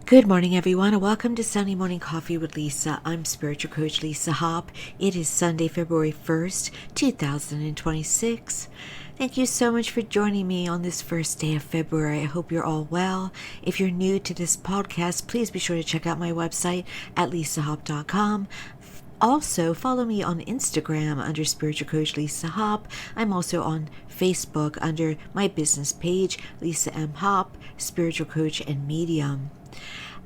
Good morning, everyone, and welcome to Sunday Morning Coffee with Lisa. I'm Spiritual Coach Lisa Hopp. It is Sunday, February 1st, 2026. Thank you so much for joining me on this first day of February. I hope you're all well. If you're new to this podcast, please be sure to check out my website at lisahopp.com. Also, follow me on Instagram under Spiritual Coach Lisa Hopp. I'm also on Facebook under my business page, Lisa M. Hopp, Spiritual Coach and Medium.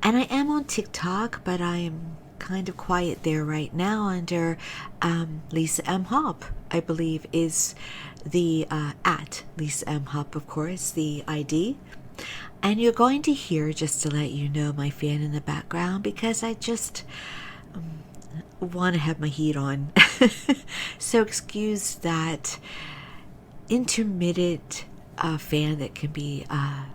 And I am on TikTok, but I am kind of quiet there right now under Lisa M. Hopp, I believe is the at Lisa M. Hopp, of course, the ID. And you're going to hear, just to let you know, my fan in the background because I just want to have my heat on. So excuse that intermittent fan that can be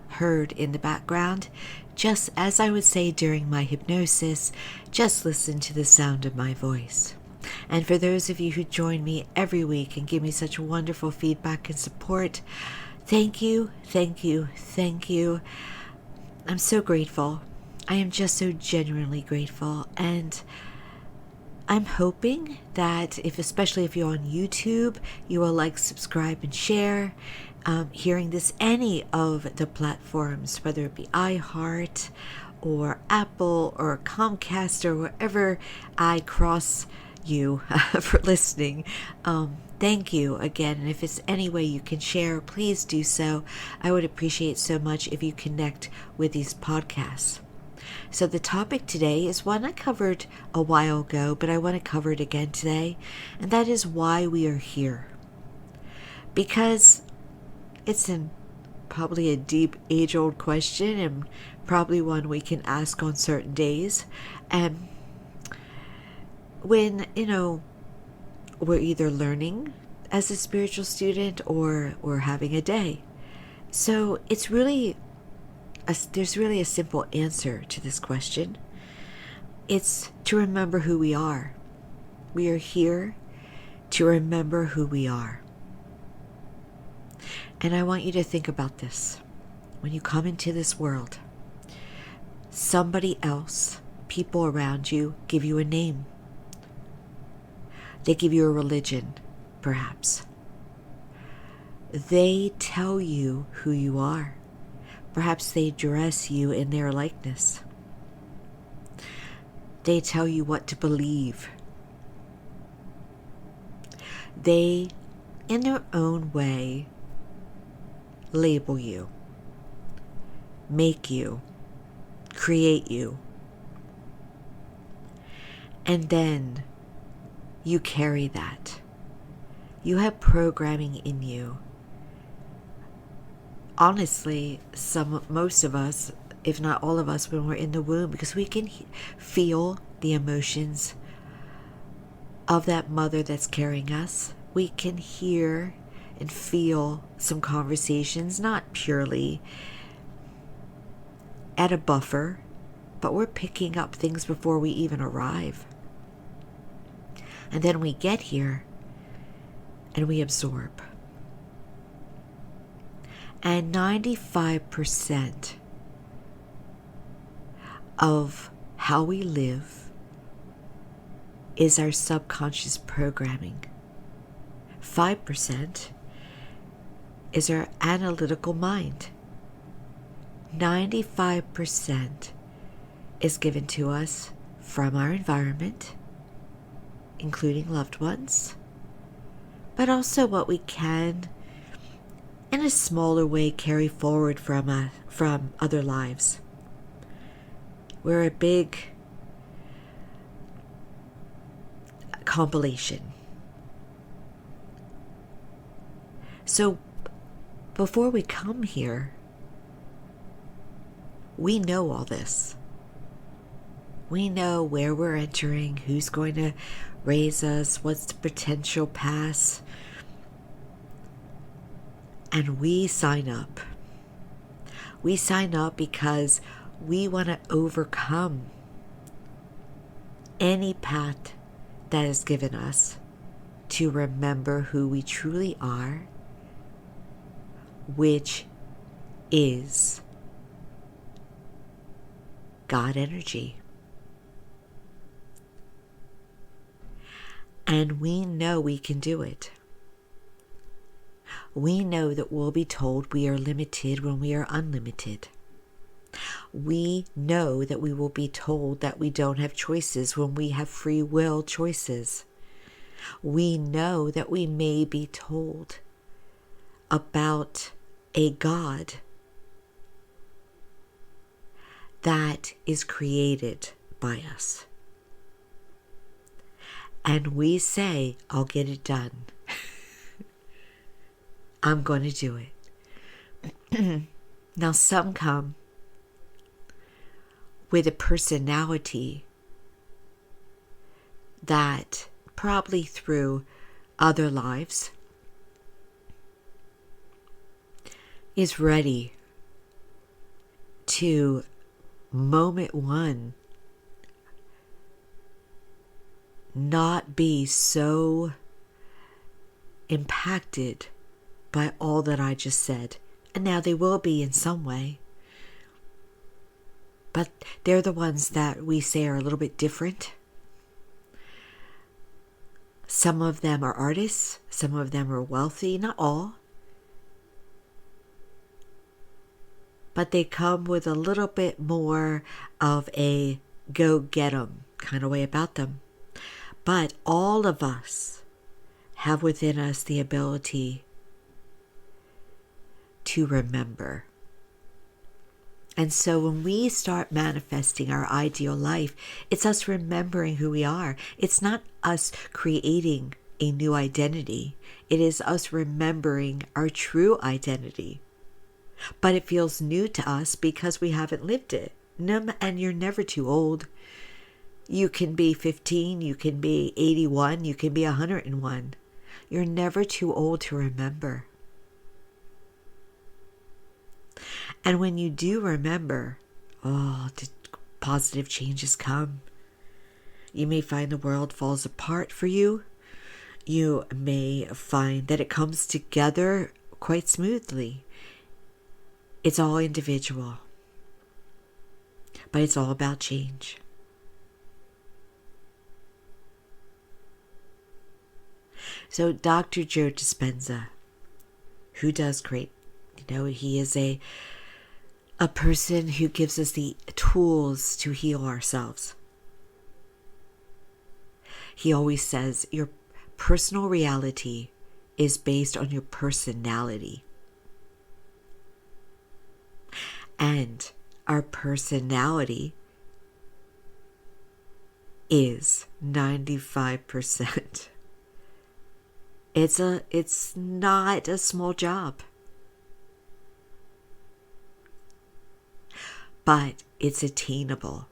heard in the background. Just as I would say during my hypnosis, just listen to the sound of my voice. And for those of you who join me every week and give me such wonderful feedback and support, thank you, thank you, thank you. I'm so grateful. I am just so genuinely grateful. And I'm hoping that especially if you're on YouTube, you will like, subscribe, and share. Hearing this any of the platforms, whether it be iHeart or Apple or Comcast or wherever I cross you for listening. Thank you again. And if it's any way you can share, please do so. I would appreciate so much if you connect with these podcasts. So the topic today is one I covered a while ago, but I want to cover it again today, and that is why we are here. Because it's probably a deep, age-old question, and probably one we can ask on certain days. And when, we're either learning as a spiritual student or we're having a day. So it's really there's really a simple answer to this question. It's to remember who we are. We are here to remember who we are. And I want you to think about this. When you come into this world, somebody else, people around you, give you a name. They give you a religion, perhaps. They tell you who you are. Perhaps they dress you in their likeness. They tell you what to believe. They, in their own way, label you, make you, create you. And then you carry that. You have programming in you. Honestly, most of us, if not all of us, when we're in the womb, because we can feel the emotions of that mother that's carrying us. We can hear and feel some conversations, not purely at a buffer, but we're picking up things before we even arrive. And then we get here and we absorb. And 95% of how we live is our subconscious programming. 5% is our analytical mind. 95% is given to us from our environment, including loved ones, but also what we can in a smaller way carry forward from other lives. We're a big compilation. So before we come here, we know all this. We know where we're entering, who's going to raise us, what's the potential pass. And we sign up. We sign up because we want to overcome any path that is given us to remember who we truly are, which is God energy. And we know we can do it. We know that we'll be told we are limited when we are unlimited. We know that we will be told that we don't have choices when we have free will choices. We know that we may be told about a God that is created by us. And we say, I'll get it done. I'm going to do it. Now, some come with a personality that probably through other lives is ready to moment one not be so impacted by all that I just said. And now they will be in some way. But they're the ones that we say are a little bit different. Some of them are artists. Some of them are wealthy. Not all. But they come with a little bit more of a go-get-em kind of way about them. But all of us have within us the ability to remember. And so when we start manifesting our ideal life, it's us remembering who we are. It's not us creating a new identity. It is us remembering our true identity. But it feels new to us because we haven't lived it. And you're never too old. You can be 15, you can be 81, you can be 101. You're never too old to remember. And when you do remember, the positive changes come. You may find the world falls apart for you. You may find that it comes together quite smoothly. It's all individual. But it's all about change. So Dr. Joe Dispenza, who does great, he is a person who gives us the tools to heal ourselves. He always says your personal reality is based on your personality. And our personality is 95%. It's not a small job. But it's attainable.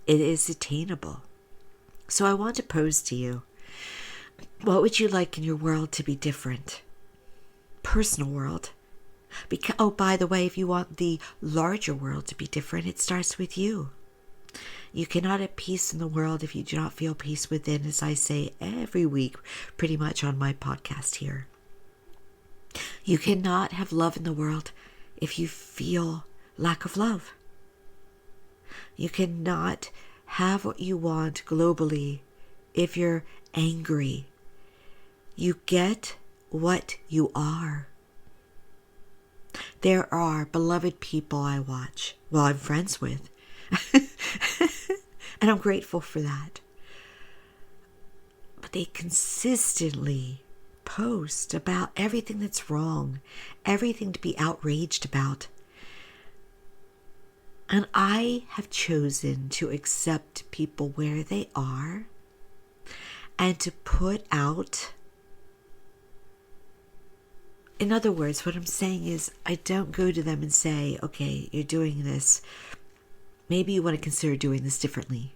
It is attainable. So I want to pose to you, what would you like in your world to be different? Personal world. By the way, if you want the larger world to be different, it starts with you. You cannot have peace in the world if you do not feel peace within, as I say every week, pretty much on my podcast here. You cannot have love in the world if you feel lack of love. You cannot have what you want globally if you're angry. You get what you are. There are beloved people I watch, I'm friends with, and I'm grateful for that. But they consistently post about everything that's wrong, everything to be outraged about. And I have chosen to accept people where they are and to put out. In other words, what I'm saying is I don't go to them and say, okay, you're doing this. Maybe you want to consider doing this differently.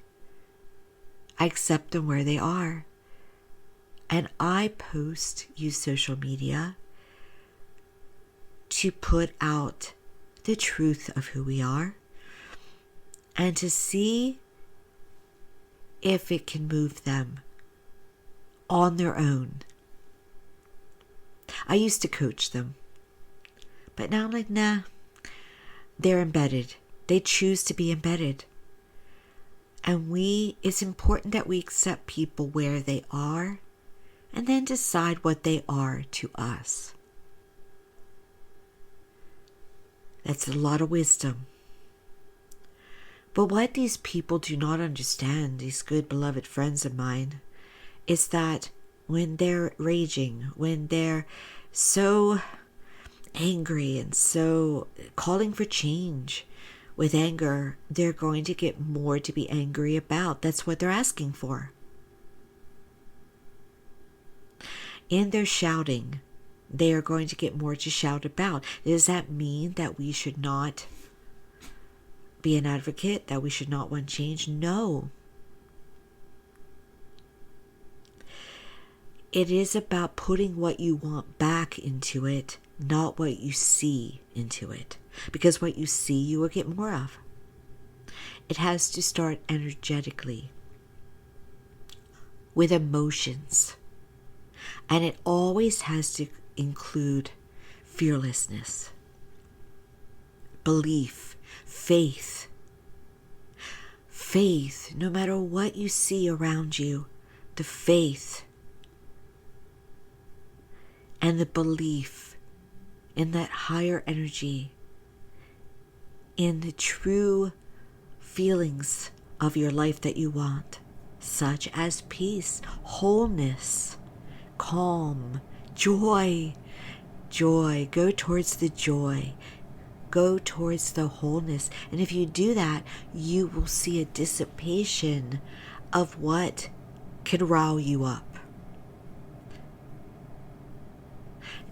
I accept them where they are. And I use social media to put out the truth of who we are and to see if it can move them on their own. I used to coach them, but now I'm like, nah, they're embedded. They choose to be embedded. And it's important that we accept people where they are and then decide what they are to us. That's a lot of wisdom. But what these people do not understand, these good beloved friends of mine, is that when they're raging, when they're so angry and so calling for change with anger, they're going to get more to be angry about. That's what they're asking for. In their shouting, they are going to get more to shout about. Does that mean that we should not be an advocate, that we should not want change? No. It is about putting what you want back into it, not what you see into it. Because what you see, you will get more of. It has to start energetically, with emotions. And it always has to include fearlessness, belief, faith. Faith, no matter what you see around you, the faith and the belief in that higher energy, in the true feelings of your life that you want, such as peace, wholeness, calm, joy. Go towards the joy. Go towards the wholeness. And if you do that, you will see a dissipation of what can rile you up.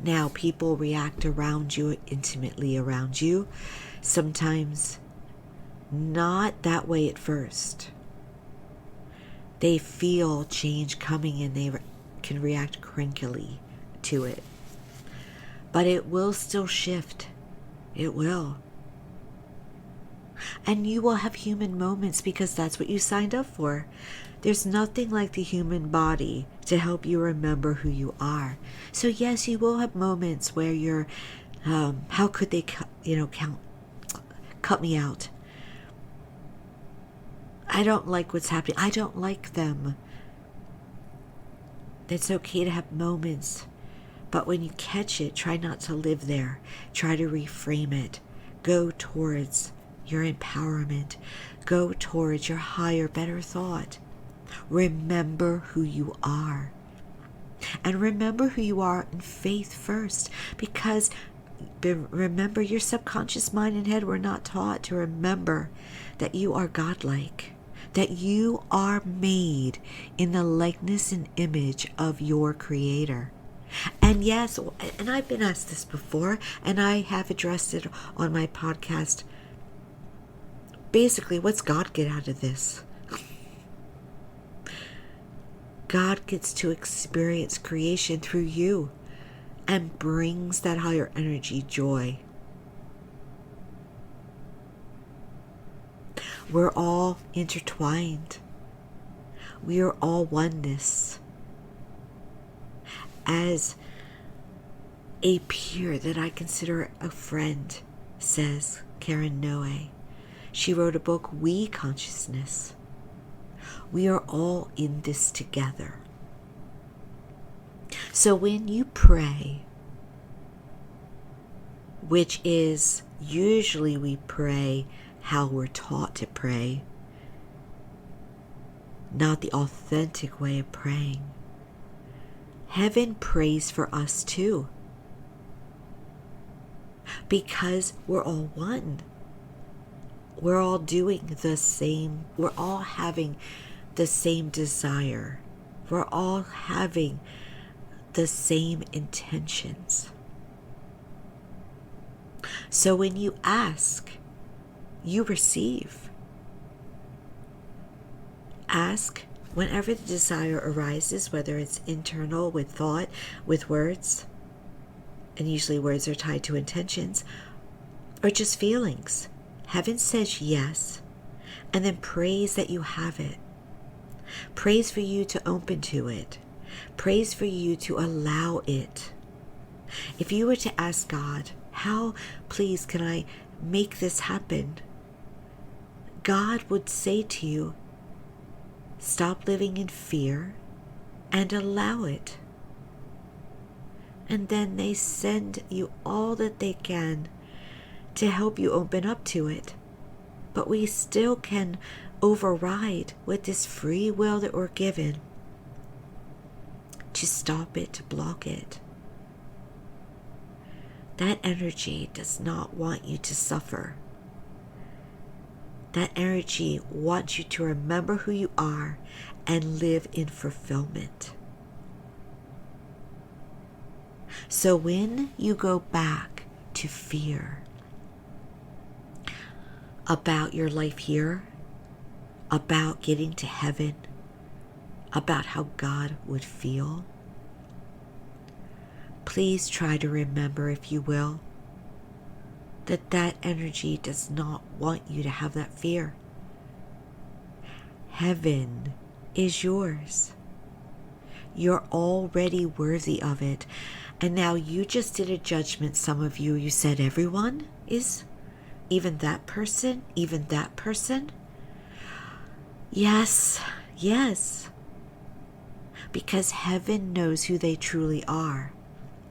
Now, people react around you, intimately around you, sometimes not that way at first. They feel change coming and they can react crankily to it. But it will still shift. It will. And you will have human moments because that's what you signed up for. There's nothing like the human body to help you remember who you are. So yes, you will have moments where you're, how could they, cut me out? I don't like what's happening. I don't like them. It's okay to have moments. But when you catch it, try not to live there. Try to reframe it. Go towards your empowerment. Go towards your higher, better thought. Remember who you are. And remember who you are in faith first. Because remember, your subconscious mind and head were not taught to remember that you are godlike. That you are made in the likeness and image of your Creator. And yes, and I've been asked this before, and I have addressed it on my podcast. Basically, what's God get out of this? God gets to experience creation through you and brings that higher energy joy. We're all intertwined. We are all oneness. As a peer that I consider a friend says, Karen Noe. She wrote a book, We Consciousness. We are all in this together. So when you pray, which is usually we pray how we're taught to pray, not the authentic way of praying. Heaven prays for us too. Because we're all one. We're all doing the same. We're all having the same desire. We're all having the same intentions. So when you ask, you receive. Ask whenever the desire arises, whether it's internal with thought, with words, and usually words are tied to intentions, or just feelings. Heaven says yes, and then prays that you have it. Prays for you to open to it. Prays for you to allow it. If you were to ask God, how, please, can I make this happen? God would say to you, stop living in fear and allow it. And then they send you all that they can to help you open up to it. But we still can override with this free will that we're given to stop it, to block it. That energy does not want you to suffer. That energy wants you to remember who you are and live in fulfillment. So when you go back to fear about your life here, about getting to heaven, about how God would feel, please try to remember, if you will, that energy does not want you to have that fear. Heaven is yours. You're already worthy of it. And now you just did a judgment, some of you. You said everyone is, even that person, even that person. Yes, yes. Because heaven knows who they truly are.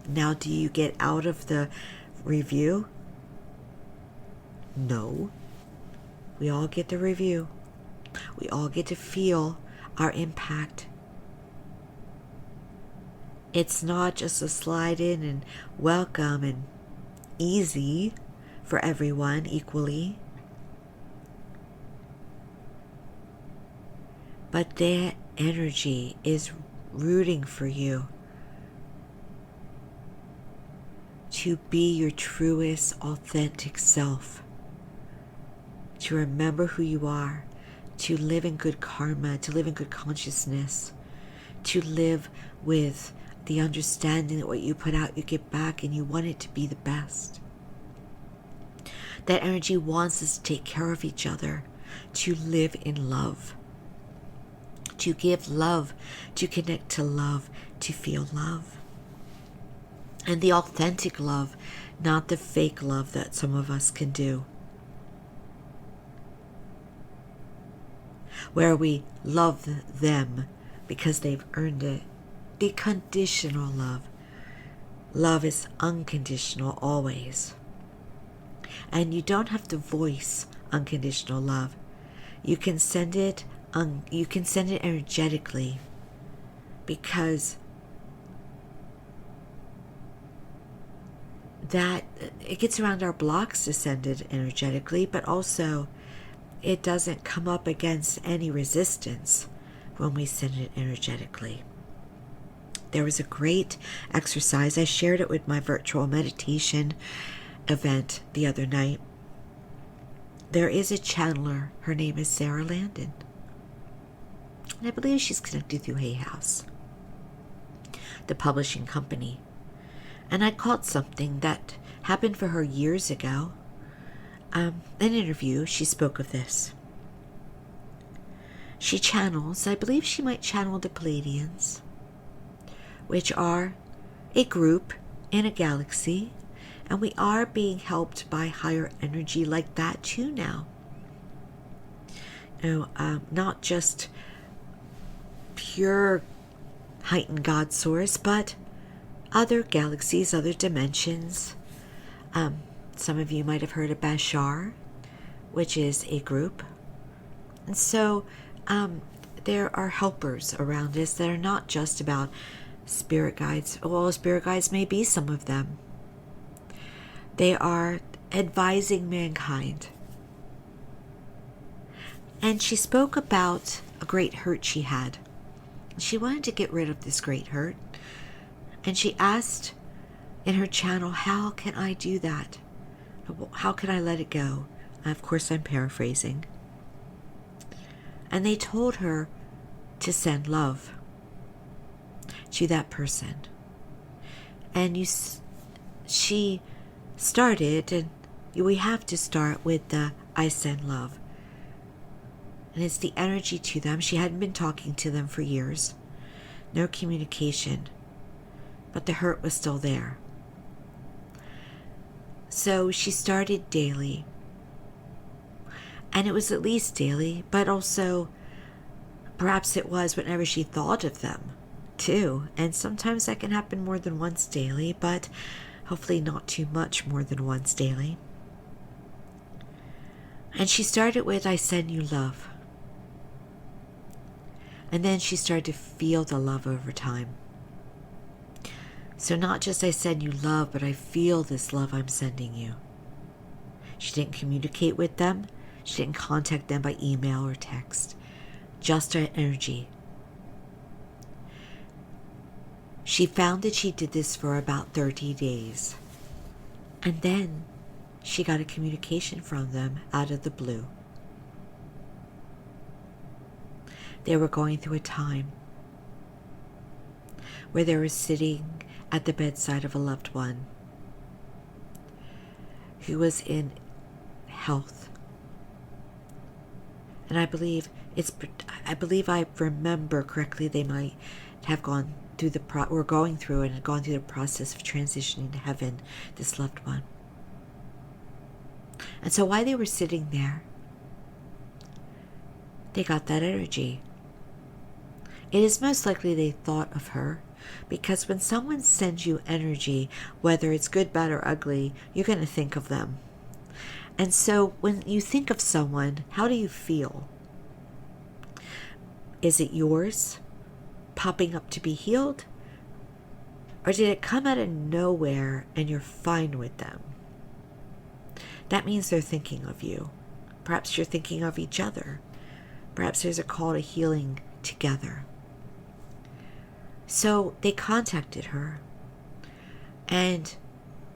Now, do you get out of the review? No. We all get the review. We all get to feel our impact. It's not just a slide in and welcome and easy for everyone equally. But their energy is rooting for you to be your truest, authentic self. To remember who you are, to live in good karma, to live in good consciousness, to live with the understanding that what you put out, you get back, and you want it to be the best. That energy wants us to take care of each other, to live in love, to give love, to connect to love, to feel love. And the authentic love, not the fake love that some of us can do, where we love them because they've earned it. The conditional love. Love is unconditional always. And you don't have to voice unconditional love. You can send it energetically, because that it gets around our blocks to send it energetically, but also it doesn't come up against any resistance when we send it energetically. There was a great exercise. I shared it with my virtual meditation event the other night. There is a channeler. Her name is Sarah Landon. And I believe she's connected through Hay House, the publishing company. And I caught something that happened for her years ago. An interview, she spoke of this. She channels, I believe she might channel the Pleiadians, which are a group in a galaxy, and we are being helped by higher energy like that too now. Not just pure heightened God source, but other galaxies, other dimensions. Some of you might have heard of Bashar, which is a group. And so there are helpers around us that are not just about spirit guides. Well, spirit guides may be some of them. They are advising mankind. And she spoke about a great hurt she had. She wanted to get rid of this great hurt. And she asked in her channel, how can I do that? How can I let it go? Of course, I'm paraphrasing. And they told her to send love to that person. And she started, and we have to start with the I send love. And it's the energy to them. She hadn't been talking to them for years. No communication. But the hurt was still there. So she started daily. And it was at least daily, but also perhaps it was whenever she thought of them too. And sometimes that can happen more than once daily, but hopefully not too much more than once daily. And she started with, I send you love. And then she started to feel the love over time. So not just I send you love, but I feel this love I'm sending you. She didn't communicate with them. She didn't contact them by email or text. Just her energy. She found that she did this for about 30 days. And then she got a communication from them out of the blue. They were going through a time where they were sitting at the bedside of a loved one who was in health. And I believe I remember correctly, they might have gone through were going through and had gone through the process of transitioning to heaven, this loved one. And so while they were sitting there, they got that energy. It is most likely they thought of her, because when someone sends you energy, whether it's good, bad, or ugly, you're going to think of them. And so when you think of someone, how do you feel? Is it yours popping up to be healed? Or did it come out of nowhere and you're fine with them? That means they're thinking of you. Perhaps you're thinking of each other. Perhaps there's a call to healing together. So they contacted her, and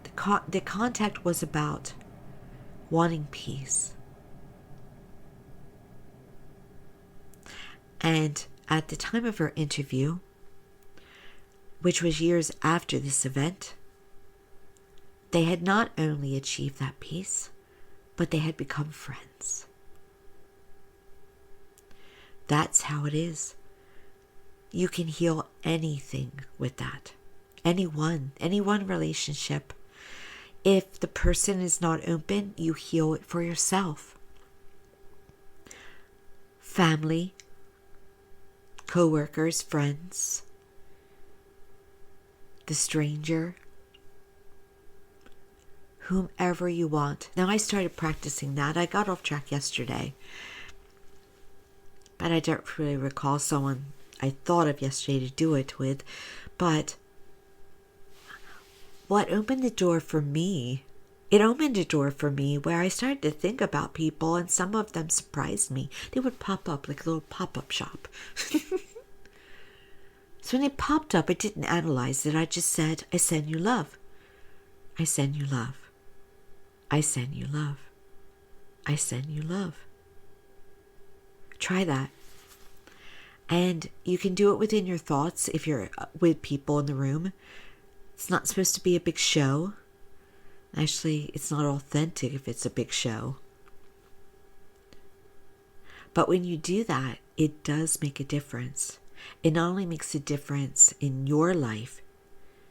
the contact was about wanting peace. And at the time of her interview, which was years after this event, they had not only achieved that peace, but they had become friends. That's how it is. You can heal anything with that. Any one relationship. If the person is not open, you heal it for yourself. Family, co-workers, friends, the stranger, whomever you want. Now I started practicing that. I got off track yesterday, but I don't really recall someone I thought of yesterday to do it with. But what opened the door for me, it opened a door for me where I started to think about people, and some of them surprised me. They would pop up like a little pop-up shop. So when they popped up, I didn't analyze it. I just said, I send you love. I send you love. I send you love. I send you love. Try that. And you can do it within your thoughts if you're with people in the room. It's not supposed to be a big show. Actually, it's not authentic if it's a big show. But when you do that, it does make a difference. It not only makes a difference in your life,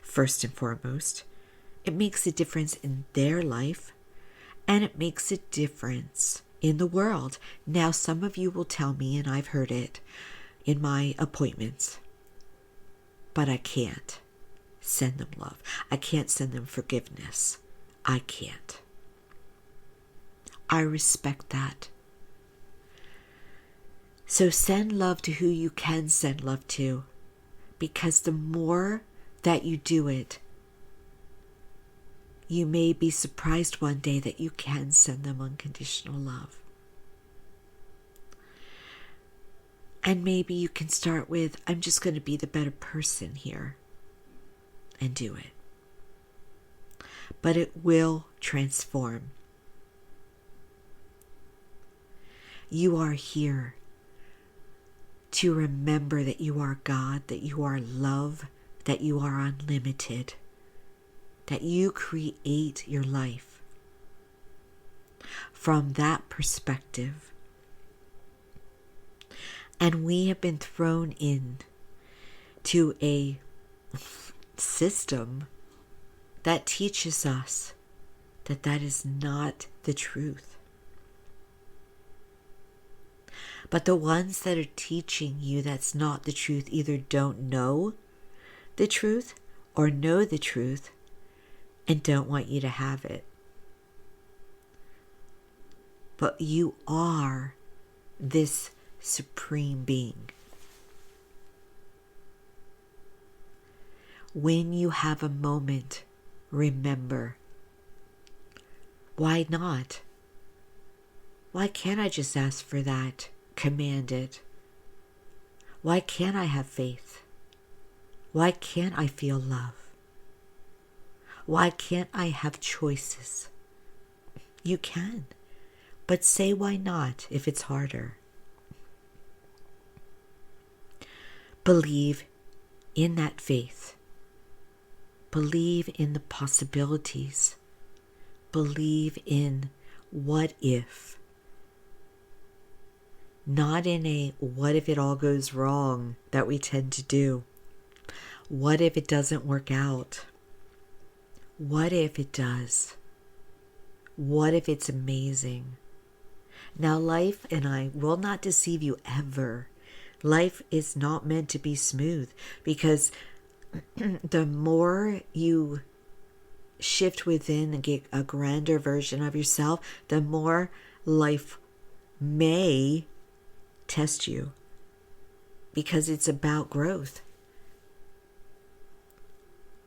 first and foremost, it makes a difference in their life, and it makes a difference in the world. Now, some of you will tell me, and I've heard it in my appointments, but I can't send them love. I can't send them forgiveness. I can't. I respect that. So send love to who you can send love to, because the more that you do it, you may be surprised one day that you can send them unconditional love. And maybe you can start with, I'm just going to be the better person here, and do it. But it will transform. You are here to remember that you are God, that you are love, that you are unlimited, that you create your life. From that perspective, and we have been thrown in to a system that teaches us that that is not the truth. But the ones that are teaching you that's not the truth either don't know the truth or know the truth and don't want you to have it. But you are this supreme being. When you have a moment, remember, why not? Why can't I just ask for that? Command it. Why can't I have faith? Why can't I feel love? Why can't I have choices? You can, but say why not if it's harder. Believe in that faith. Believe in the possibilities. Believe in what if. Not in a what if it all goes wrong that we tend to do. What if it doesn't work out? What if it does? What if it's amazing? Now life, and I will not deceive you ever, life is not meant to be smooth, because the more you shift within and get a grander version of yourself, the more life may test you, because it's about growth.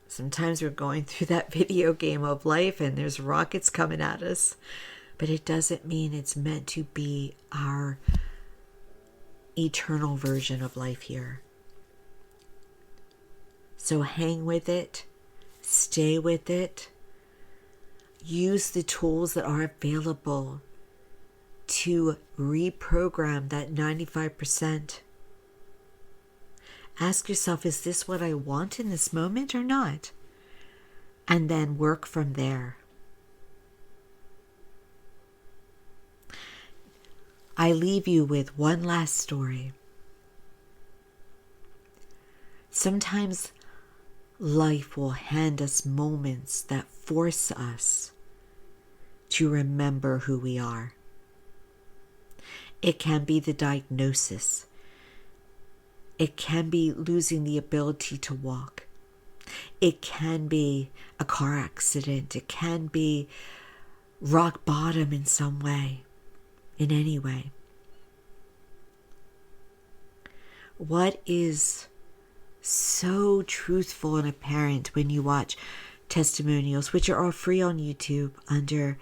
Sometimes we're going through that video game of life and there's rockets coming at us, but it doesn't mean it's meant to be our eternal version of life here. So hang with it, stay with it, use the tools that are available to reprogram that 95%. Ask yourself, is this what I want in this moment or not? And then work from there. I leave you with one last story. Sometimes life will hand us moments that force us to remember who we are. It can be the diagnosis. It can be losing the ability to walk. It can be a car accident. It can be rock bottom in some way, in any way. What is so truthful and apparent when you watch testimonials, which are all free on YouTube under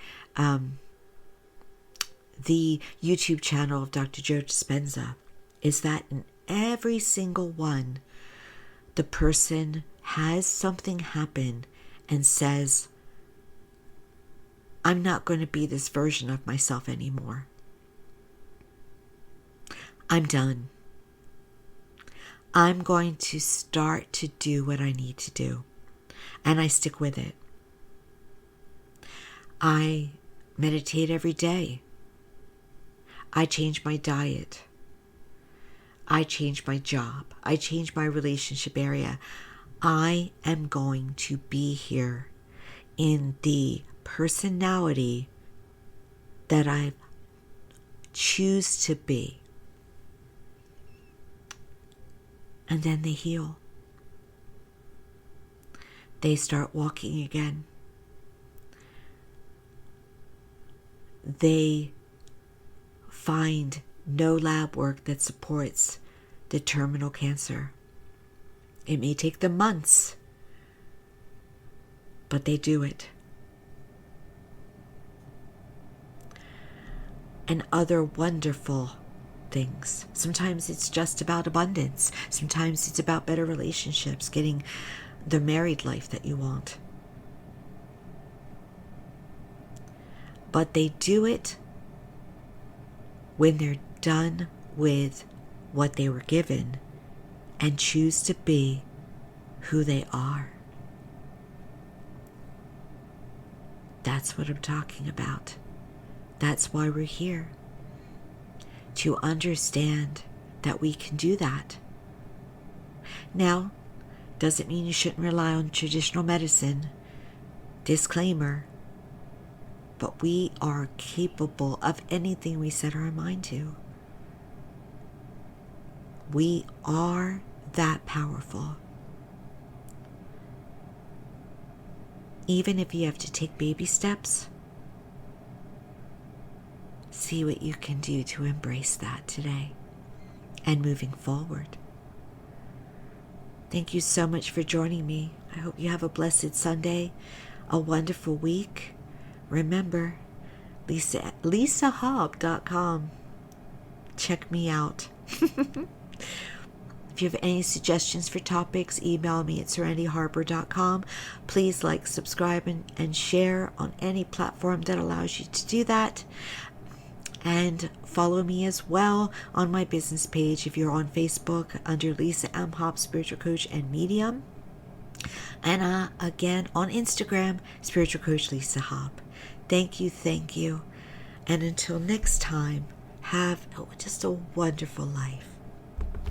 the YouTube channel of Dr. Joe Dispenza, is that in every single one, the person has something happen and says, I'm not going to be this version of myself anymore. I'm done. I'm going to start to do what I need to do. And I stick with it. I meditate every day. I change my diet. I change my job. I change my relationship area. I am going to be here in the personality that I choose to be. And then they heal. They start walking again. They find no lab work that supports the terminal cancer. It may take them months, but they do it. And other wonderful things. Sometimes it's just about abundance. Sometimes it's about better relationships, getting the married life that you want. But they do it when they're done with what they were given and choose to be who they are. That's what I'm talking about. That's why we're here. To understand that we can do that. Now, doesn't mean you shouldn't rely on traditional medicine. Disclaimer. But we are capable of anything we set our mind to. We are that powerful. Even if you have to take baby steps, see what you can do to embrace that today and moving forward. Thank you so much for joining me. I hope you have a blessed Sunday, a wonderful week. Remember, LisaHobb.com. Check me out. If you have any suggestions for topics, email me at serenityharbor.com. Please like, subscribe, and share on any platform that allows you to do that. And follow me as well on my business page if you're on Facebook under Lisa M. Hobb, Spiritual Coach and Medium. And again on Instagram, Spiritual Coach Lisa Hobb. Thank you. And until next time, have just a wonderful life.